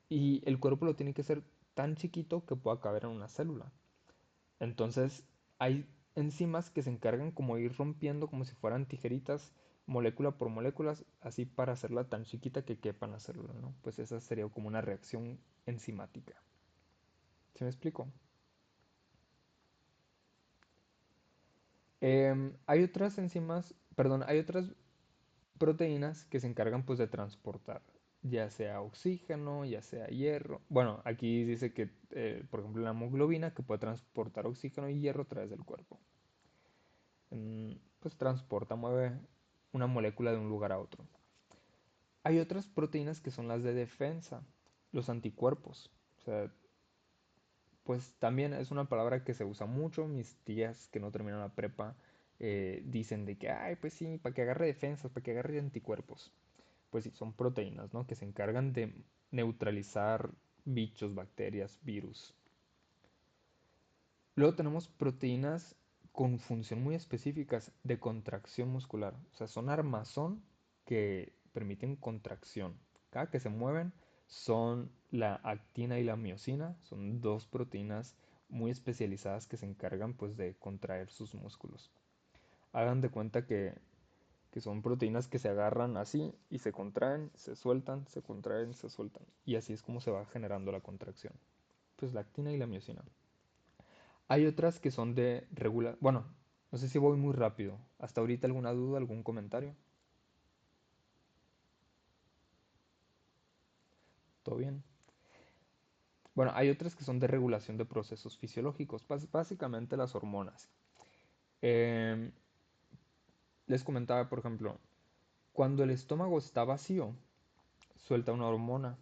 Y el cuerpo lo tiene que hacer tan chiquito que pueda caber en una célula. Entonces, hay enzimas que se encargan como de ir rompiendo como si fueran tijeritas, molécula por molécula, así para hacerla tan chiquita que quepa en la célula, ¿no? Pues esa sería como una reacción enzimática. ¿Se me explico? Hay otras enzimas, perdón, hay otras proteínas que se encargan pues de transportar, ya sea oxígeno, ya sea hierro. Bueno, aquí dice que, por ejemplo, la hemoglobina que puede transportar oxígeno y hierro a través del cuerpo. Pues transporta, mueve una molécula de un lugar a otro. Hay otras proteínas que son las de defensa, los anticuerpos. O sea, pues también es una palabra que se usa mucho. Mis tías que no terminan la prepa dicen de que, ay, pues sí, para que agarre defensas, para que agarre anticuerpos. Pues sí, son proteínas, ¿no? Que se encargan de neutralizar bichos, bacterias, virus. Luego tenemos proteínas con función muy específicas de contracción muscular. O sea, son armazón que permiten contracción. Cada que se mueven son la actina y la miosina. Son dos proteínas muy especializadas que se encargan pues de contraer sus músculos. Hagan de cuenta que son proteínas que se agarran así y se contraen, se sueltan, se contraen, se sueltan. Y así es como se va generando la contracción. Pues la actina y la miosina. Hay otras que son de regula. Bueno, no sé si voy muy rápido. ¿Hasta ahorita alguna duda, algún comentario? todo bien. Bueno, hay otras que son de regulación de procesos fisiológicos, básicamente las hormonas. Em, Les comentaba, por ejemplo, cuando el estómago está vacío, suelta una hormona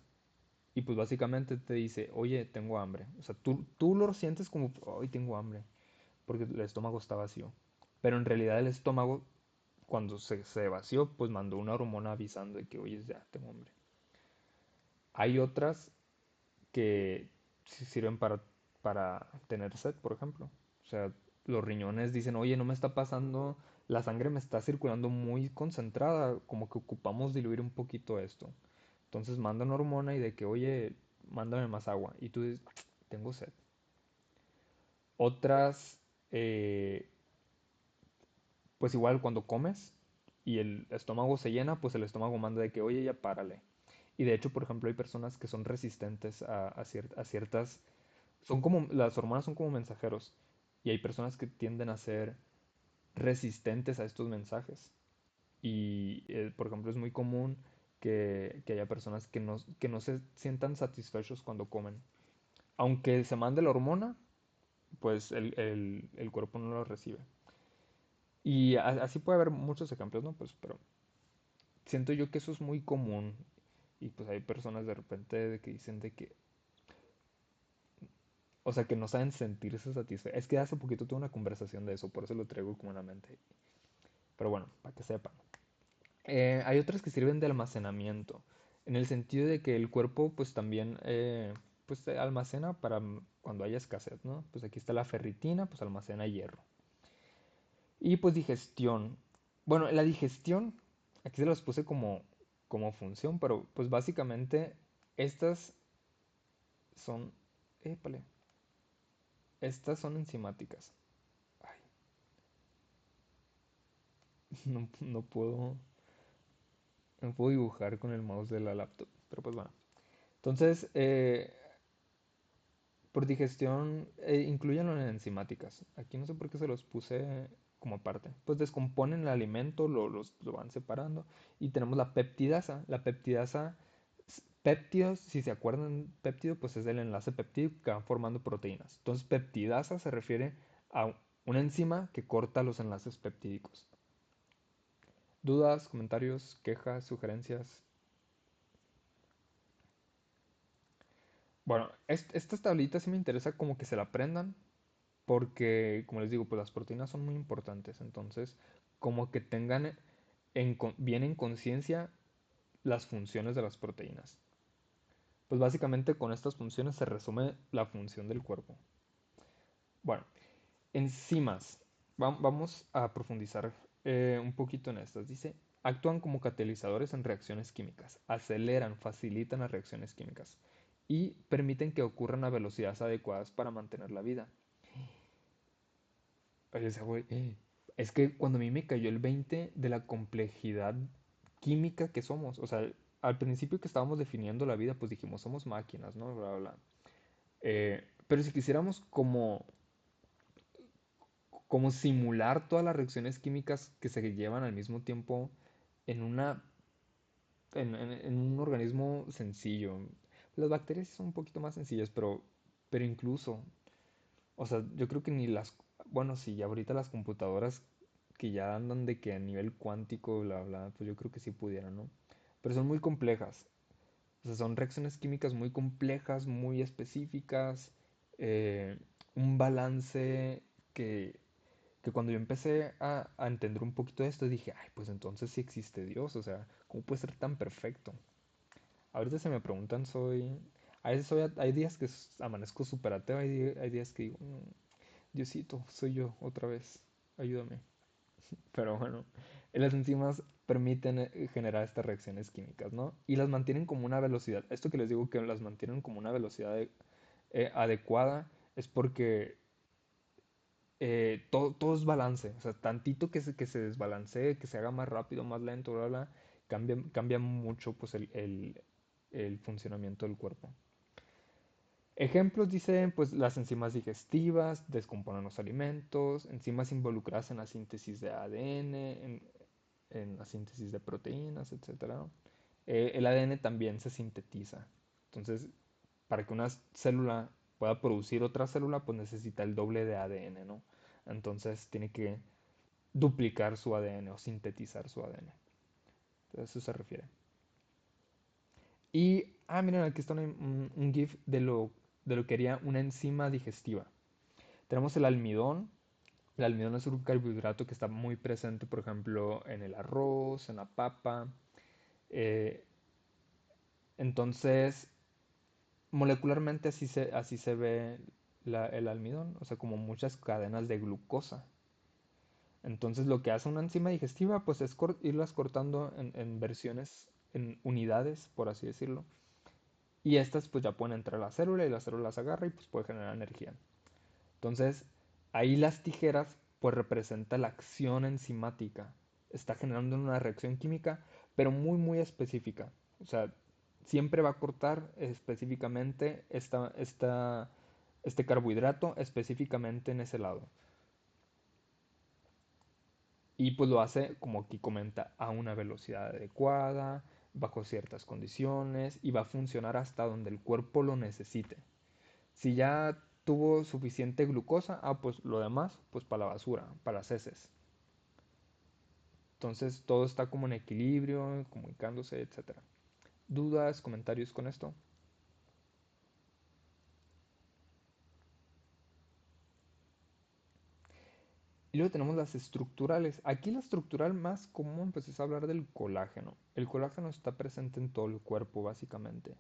y pues básicamente te dice, oye, tengo hambre. O sea, tú lo sientes como, hoy tengo hambre, porque el estómago está vacío. Pero en realidad el estómago, cuando se vació, pues mandó una hormona avisando de que, oye, ya tengo hambre. Hay otras que sí sirven para tener sed, por ejemplo. O sea, los riñones dicen, oye, no me está pasando, la sangre me está circulando muy concentrada, como que ocupamos diluir un poquito esto. Entonces mandan hormona y de que, oye, mándame más agua. Y tú dices, tengo sed. Otras, eh, pues igual cuando comes y el estómago se llena, pues el estómago manda de que, oye, ya párale. Y de hecho, por ejemplo, hay personas que son resistentes a ciertas. Son como, las hormonas son como mensajeros. Y hay personas que tienden a ser resistentes a estos mensajes. Y, por ejemplo, es muy común que haya personas que no se sientan satisfechos cuando comen. Aunque se mande la hormona, pues el cuerpo no lo recibe. Y así puede haber muchos ejemplos, ¿no? Pues, pero siento yo que eso es muy común. Y pues hay personas de repente de que dicen de que, o sea, que no saben sentirse satisfechos. Es que hace poquito tuve una conversación de eso, por eso lo traigo como en la mente. Pero bueno, para que sepan. Hay otras que sirven de almacenamiento, en el sentido de que el cuerpo pues también pues se almacena para cuando haya escasez, ¿no? Pues aquí está la ferritina, pues almacena hierro. Y pues digestión. Bueno, la digestión, aquí se los puse como función, pero pues básicamente estas son, épale, estas son enzimáticas. Ay, no puedo, no puedo dibujar con el mouse de la laptop, pero pues bueno. Entonces, por digestión, incluyenlo en enzimáticas. Aquí no sé por qué se los puse como aparte. Pues descomponen el alimento, lo van separando. Y tenemos la peptidasa. La peptidasa, péptidos, si se acuerdan, péptido, pues es el enlace peptídico que van formando proteínas. Entonces, peptidasa se refiere a una enzima que corta los enlaces peptídicos. ¿Dudas, comentarios, quejas, sugerencias? Bueno, estas tablitas sí me interesa como que se la aprendan porque, como les digo, pues las proteínas son muy importantes. Entonces, como que tengan bien en conciencia las funciones de las proteínas. Pues básicamente con estas funciones se resume la función del cuerpo. Bueno, enzimas. Vamos a profundizar un poquito en estas. Dice, actúan como catalizadores en reacciones químicas, aceleran, facilitan las reacciones químicas y permiten que ocurran a velocidades adecuadas para mantener la vida. Oye, ese güey, es que cuando a mí me cayó el 20 de la complejidad química que somos, o sea, al principio que estábamos definiendo la vida, pues dijimos, somos máquinas, ¿no? Bla, bla, bla. Pero si quisiéramos como simular todas las reacciones químicas que se llevan al mismo tiempo en en un organismo sencillo. Las bacterias sí son un poquito más sencillas, pero incluso, o sea, yo creo que ni las, bueno, sí, ya ahorita las computadoras que ya andan de que a nivel cuántico, bla, bla, pues yo creo que sí pudieran, ¿no? Pero son muy complejas. O sea, son reacciones químicas muy complejas, muy específicas, eh, un balance que, que cuando yo empecé a entender un poquito de esto, dije, ay, pues entonces sí existe Dios, o sea, ¿cómo puede ser tan perfecto? Ahorita se me preguntan, a veces hay días que amanezco súper ateo, hay días que digo, Diosito, soy yo otra vez, ayúdame. Pero bueno, las enzimas permiten generar estas reacciones químicas, ¿no? Y las mantienen como una velocidad. Esto que les digo que las mantienen como una velocidad adecuada es porque todo es balance. O sea, tantito que se desbalancee, que se haga más rápido, más lento, bla, bla, cambia mucho pues el funcionamiento del cuerpo. Ejemplos dicen, pues las enzimas digestivas descomponen los alimentos, enzimas involucradas en la síntesis de ADN, en la síntesis de proteínas, etcétera. El ADN también se sintetiza. Entonces, para que una célula pueda producir otra célula, pues necesita el doble de ADN, ¿no? Entonces tiene que duplicar su ADN o sintetizar su ADN. Entonces, a eso se refiere. Y, miren, aquí está un GIF de lo que haría una enzima digestiva. Tenemos el almidón. El almidón es un carbohidrato que está muy presente, por ejemplo, en el arroz, en la papa. Eh, entonces, molecularmente así se ve el almidón, o sea, como muchas cadenas de glucosa. Entonces, lo que hace una enzima digestiva, pues es irlas cortando en versiones, en unidades, por así decirlo. Y estas pues ya pueden entrar a la célula y la célula las agarra y pues puede generar energía. Entonces, ahí las tijeras pues representa la acción enzimática. Está generando una reacción química, pero muy específica. O sea, siempre va a cortar específicamente este carbohidrato específicamente en ese lado. Y pues lo hace, como aquí comenta, a una velocidad adecuada, bajo ciertas condiciones y va a funcionar hasta donde el cuerpo lo necesite. Si ya tuvo suficiente glucosa, pues lo demás, pues para la basura, para las heces. Entonces todo está como en equilibrio, comunicándose, etcétera. ¿Dudas, comentarios con esto? Y luego tenemos las estructurales. Aquí la estructural más común pues es hablar del colágeno. El colágeno está presente en todo el cuerpo básicamente.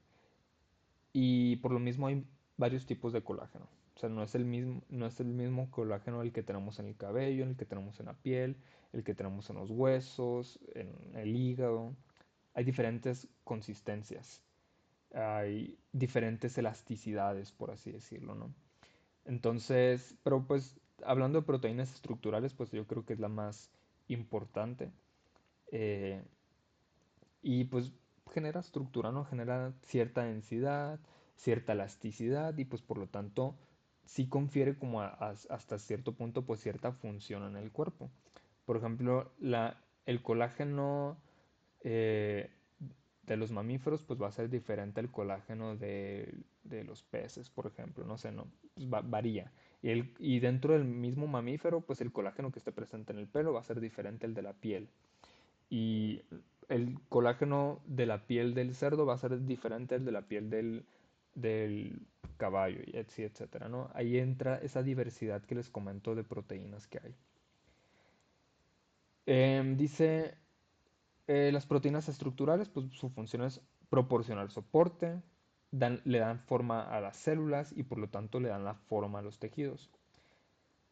Y por lo mismo hay varios tipos de colágeno. O sea, no es el mismo colágeno el que tenemos en el cabello, el que tenemos en la piel, el que tenemos en los huesos, en el hígado. Hay diferentes consistencias, hay diferentes elasticidades, por así decirlo, ¿no? Entonces, pero pues hablando de proteínas estructurales, pues yo creo que es la más importante. Eh, y pues genera estructura, ¿no? Genera cierta densidad, cierta elasticidad y pues por lo tanto sí confiere como hasta cierto punto pues cierta función en el cuerpo. Por ejemplo, el colágeno eh, de los mamíferos pues va a ser diferente al colágeno de los peces, por ejemplo, no sé, no, pues varía. Y dentro del mismo mamífero pues el colágeno que esté presente en el pelo va a ser diferente al de la piel. Y el colágeno de la piel del cerdo va a ser diferente al de la piel del caballo, y etcétera, ¿no? Ahí entra esa diversidad que les comento de proteínas que hay. Dice, las proteínas estructurales, pues su función es proporcionar soporte, le dan forma a las células y por lo tanto le dan la forma a los tejidos.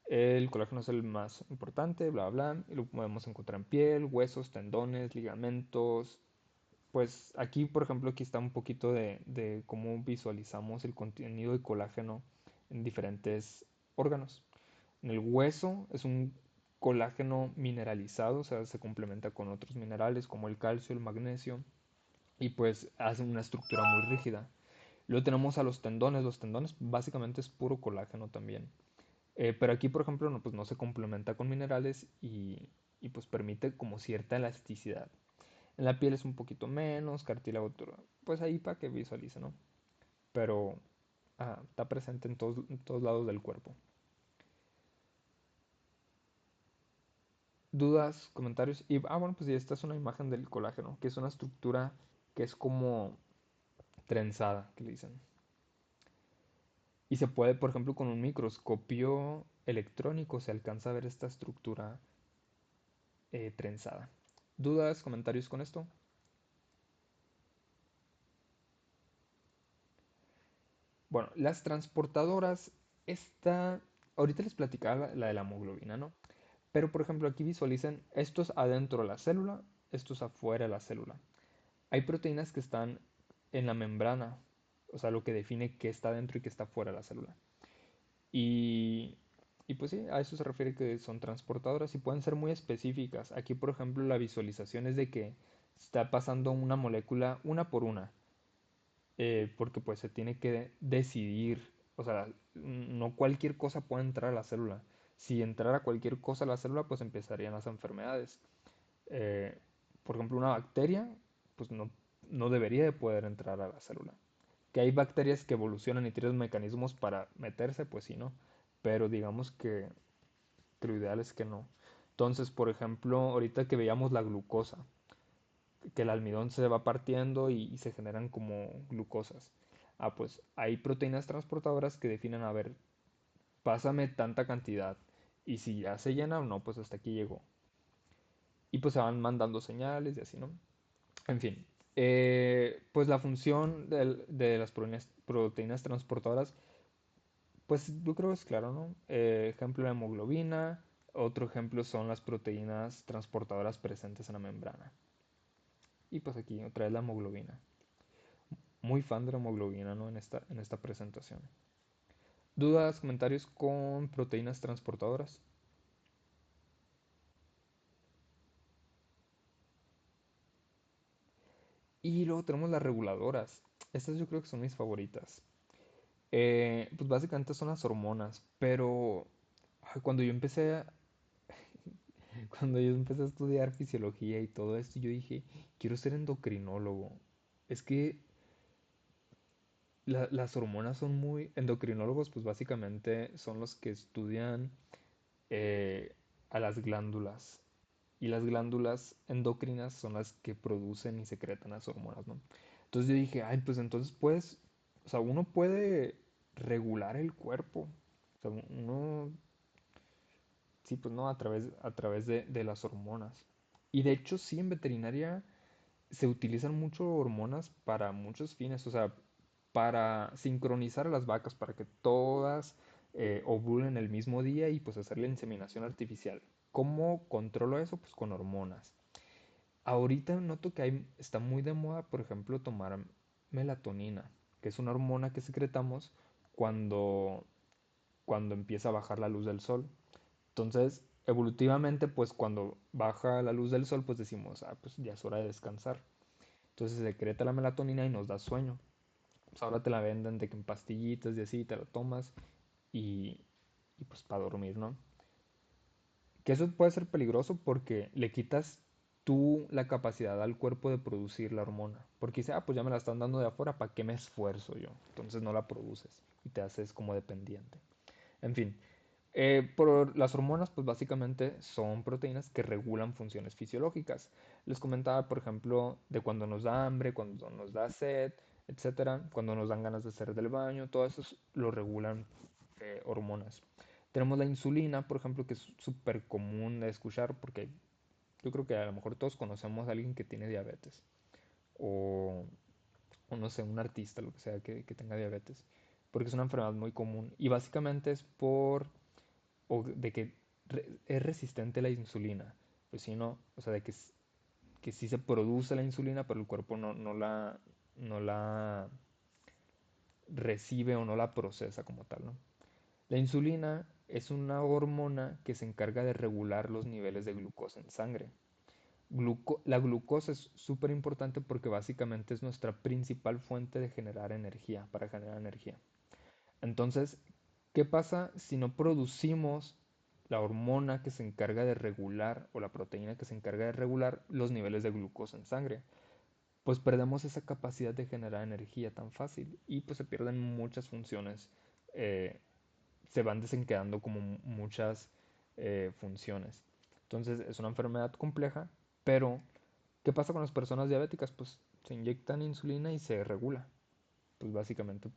El colágeno es el más importante, bla, bla, y lo podemos encontrar en piel, huesos, tendones, ligamentos. Pues aquí, por ejemplo, aquí está un poquito de cómo visualizamos el contenido de colágeno en diferentes órganos. En el hueso es un colágeno mineralizado, o sea, se complementa con otros minerales como el calcio, el magnesio, y pues hace una estructura muy rígida. Luego tenemos a los tendones básicamente es puro colágeno también. Pero aquí, por ejemplo, no, pues no se complementa con minerales y pues permite como cierta elasticidad. En la piel es un poquito menos, cartílago, pues ahí para que visualice, ¿no? Pero está presente en todos lados del cuerpo. ¿Dudas, comentarios? Y, bueno, pues ya esta es una imagen del colágeno, que es una estructura que es como trenzada, que le dicen. Y se puede, por ejemplo, con un microscopio electrónico se alcanza a ver esta estructura trenzada. ¿Dudas, comentarios con esto? Bueno, las transportadoras, ahorita les platicaba la de la hemoglobina, ¿no? Pero, por ejemplo, aquí visualicen, esto es adentro de la célula, esto es afuera de la célula. Hay proteínas que están en la membrana, o sea, lo que define qué está dentro y qué está fuera de la célula. Y, y pues sí, a eso se refiere que son transportadoras y pueden ser muy específicas. Aquí, por ejemplo, la visualización es de que está pasando una molécula una por una, porque pues se tiene que decidir, o sea, no cualquier cosa puede entrar a la célula. Si entrara cualquier cosa a la célula, pues empezarían las enfermedades. Por ejemplo, una bacteria, pues no debería de poder entrar a la célula. Que hay bacterias que evolucionan y tienen mecanismos para meterse, pues sí, ¿no? Pero digamos que lo ideal es que no. Entonces, por ejemplo, ahorita que veíamos la glucosa, que el almidón se va partiendo y se generan como glucosas. Ah, pues hay proteínas transportadoras que definen, a ver, pásame tanta cantidad. Y si ya se llena o no, pues hasta aquí llegó. Y pues se van mandando señales y así, ¿no? En fin, pues la función de las proteínas transportadoras, pues yo creo que es claro, ¿no? Ejemplo, la hemoglobina. Otro ejemplo son las proteínas transportadoras presentes en la membrana. Y pues aquí otra vez la hemoglobina. Muy fan de la hemoglobina, ¿no? En esta presentación. ¿Dudas, comentarios con proteínas transportadoras? Y luego tenemos las reguladoras. Estas yo creo que son mis favoritas. Pues básicamente son las hormonas, pero cuando yo empecé cuando yo empecé a estudiar fisiología y todo esto, yo dije, quiero ser endocrinólogo. Es que las hormonas son muy... Endocrinólogos, pues básicamente son los que estudian a las glándulas. Y las glándulas endocrinas son las que producen y secretan las hormonas, ¿no? Entonces yo dije, ay, pues entonces puedes, o sea, uno puede regular el cuerpo. O sea, uno, sí, pues no, a través de las hormonas. Y de hecho, sí, en veterinaria se utilizan mucho hormonas para muchos fines, o sea, para sincronizar a las vacas, para que todas ovulen el mismo día y pues hacer la inseminación artificial. ¿Cómo controlo eso? Pues con hormonas. Ahorita noto que está muy de moda, por ejemplo, tomar melatonina, que es una hormona que secretamos cuando, cuando empieza a bajar la luz del sol. Entonces, evolutivamente, pues cuando baja la luz del sol, pues decimos, ah, pues ya es hora de descansar. Entonces se secreta la melatonina y nos da sueño. Pues ahora te la venden de que en pastillitas y así, te lo tomas y, y pues para dormir, ¿no? Que eso puede ser peligroso porque le quitas tú la capacidad al cuerpo de producir la hormona. Porque dice, ah, pues ya me la están dando de afuera, ¿para qué me esfuerzo yo? Entonces no la produces y te haces como dependiente. En fin, por las hormonas, pues básicamente son proteínas que regulan funciones fisiológicas. Les comentaba, por ejemplo, de cuando nos da hambre, cuando nos da sed, etcétera, cuando nos dan ganas de hacer del baño, todo eso lo regulan hormonas. Tenemos la insulina, por ejemplo, que es súper común de escuchar porque yo creo que a lo mejor todos conocemos a alguien que tiene diabetes o, o no sé, un artista, lo que sea, que tenga diabetes, porque es una enfermedad muy común y básicamente es por o de que es resistente a la insulina. Pues sí, no, o sea, de que sí se produce la insulina, pero el cuerpo no la recibe o no la procesa como tal, ¿no? La insulina es una hormona que se encarga de regular los niveles de glucosa en sangre. La glucosa es súper importante porque básicamente es nuestra principal fuente de generar energía, para generar energía. Entonces, ¿qué pasa si no producimos la hormona que se encarga de regular o la proteína que se encarga de regular los niveles de glucosa en sangre? Pues perdemos esa capacidad de generar energía tan fácil y pues se pierden muchas funciones. eh, Se van desencadenando como muchas funciones. Entonces es una enfermedad compleja, pero ¿qué pasa con las personas diabéticas? Pues se inyectan insulina y se regula. Pues básicamente,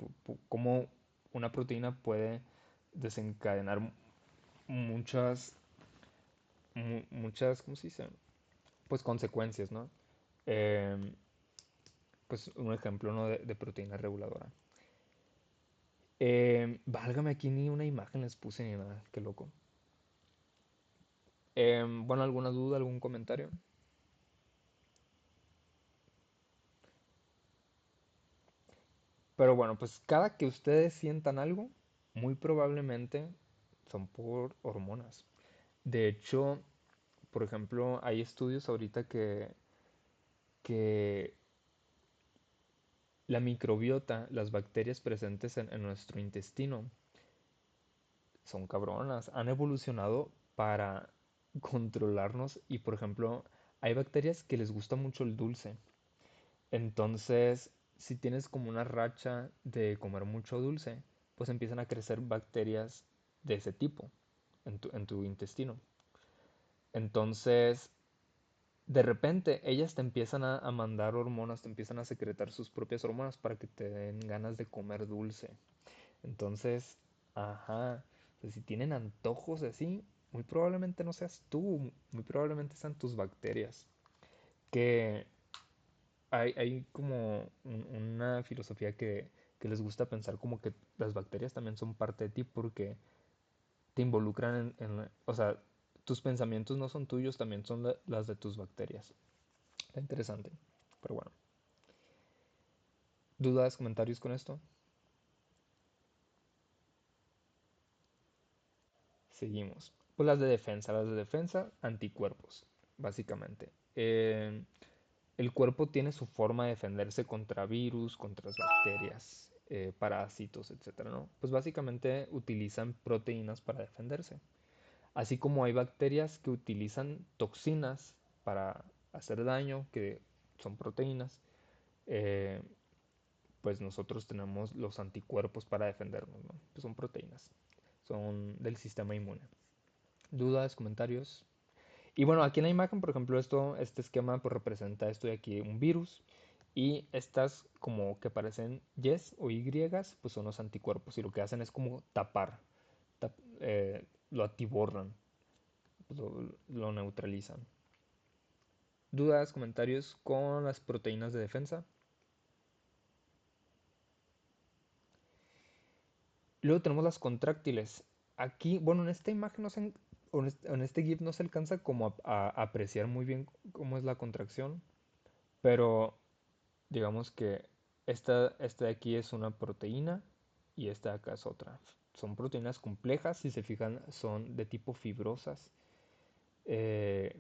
cómo una proteína puede desencadenar muchas, muchas, ¿cómo se dice? Pues consecuencias, ¿no? Em, pues un ejemplo, ¿no? de proteína reguladora. Válgame, aquí ni una imagen les puse ni nada, qué loco. Bueno, ¿alguna duda, algún comentario? Pero bueno, pues cada que ustedes sientan algo, muy probablemente son por hormonas. De hecho, por ejemplo, hay estudios ahorita que la microbiota, las bacterias presentes en nuestro intestino, son cabronas, han evolucionado para controlarnos y, por ejemplo, hay bacterias que les gusta mucho el dulce. Entonces, si tienes como una racha de comer mucho dulce, pues empiezan a crecer bacterias de ese tipo en tu intestino. Entonces, de repente, ellas te empiezan a mandar hormonas, te empiezan a secretar sus propias hormonas para que te den ganas de comer dulce. Entonces, ajá, o sea, si tienen antojos así, muy probablemente no seas tú, muy probablemente sean tus bacterias. Que hay como una filosofía que les gusta pensar como que las bacterias también son parte de ti porque te involucran o sea, tus pensamientos no son tuyos, también son las de tus bacterias. Está interesante, pero bueno. ¿Dudas, comentarios con esto? Seguimos. Pues las de defensa, anticuerpos, básicamente. El cuerpo tiene su forma de defenderse contra virus, contra bacterias, parásitos, etcétera, ¿no? Pues básicamente utilizan proteínas para defenderse. Así como hay bacterias que utilizan toxinas para hacer daño, que son proteínas, eh, pues nosotros tenemos los anticuerpos para defendernos, ¿no? Pues son proteínas, son del sistema inmune. ¿Dudas, comentarios? Y bueno, aquí en la imagen, por ejemplo, este esquema pues representa esto de aquí, un virus. Y estas como que parecen Yes o Y, pues son los anticuerpos. Y lo que hacen es como tapar, lo atiborran, pues lo neutralizan. ¿Dudas, comentarios con las proteínas de defensa? Luego tenemos las contráctiles. Aquí, bueno, en esta imagen no se, en este GIF no se alcanza como a apreciar muy bien cómo es la contracción, pero digamos que esta de aquí es una proteína y esta de acá es otra. Son proteínas complejas, si se fijan, son de tipo fibrosas.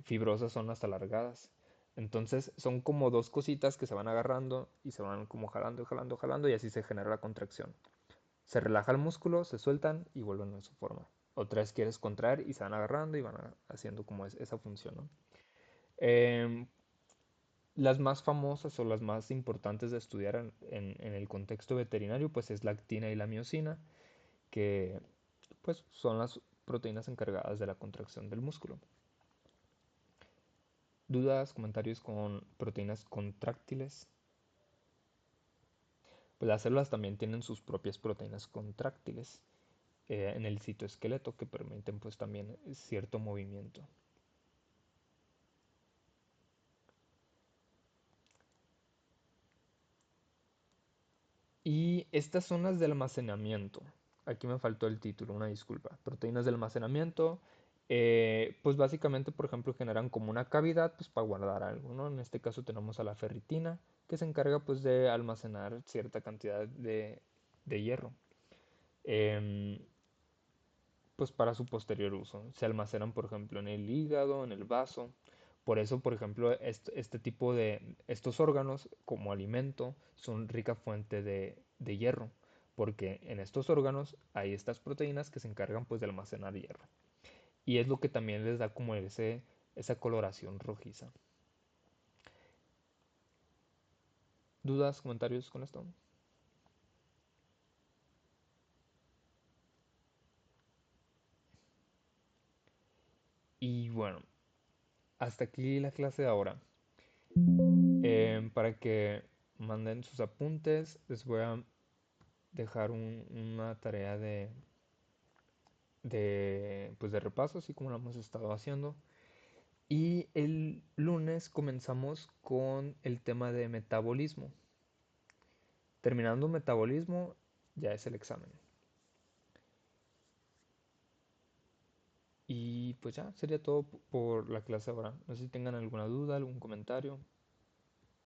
Fibrosas son las alargadas. Entonces son como dos cositas que se van agarrando y se van como jalando, jalando, jalando y así se genera la contracción. Se relaja el músculo, se sueltan y vuelven a su forma. Otra vez quieres contraer y se van agarrando y van haciendo como esa función, ¿no? Em, las más famosas o las más importantes de estudiar en el contexto veterinario, pues es la actina y la miocina, que pues son las proteínas encargadas de la contracción del músculo. ¿Dudas, comentarios con proteínas contráctiles? Pues las células también tienen sus propias proteínas contráctiles en el citoesqueleto que permiten pues también cierto movimiento. Y estas son las de almacenamiento. Aquí me faltó el título, una disculpa. Proteínas de almacenamiento, pues básicamente, por ejemplo, generan como una cavidad pues para guardar algo, ¿no? En este caso tenemos a la ferritina, que se encarga pues de almacenar cierta cantidad de hierro. Em, pues para su posterior uso. Se almacenan, por ejemplo, en el hígado, en el vaso. Por eso, por ejemplo, este tipo de estos órganos como alimento son rica fuente de hierro, porque en estos órganos hay estas proteínas que se encargan pues de almacenar hierro. Y es lo que también les da como esa coloración rojiza. ¿Dudas, comentarios con esto? Y bueno, hasta aquí la clase de ahora. Para que manden sus apuntes, les voy a dejar una tarea pues de repaso, así como lo hemos estado haciendo. Y el lunes comenzamos con el tema de metabolismo. Terminando metabolismo, ya es el examen. Y pues ya, sería todo por la clase ahora. No sé si tengan alguna duda, algún comentario.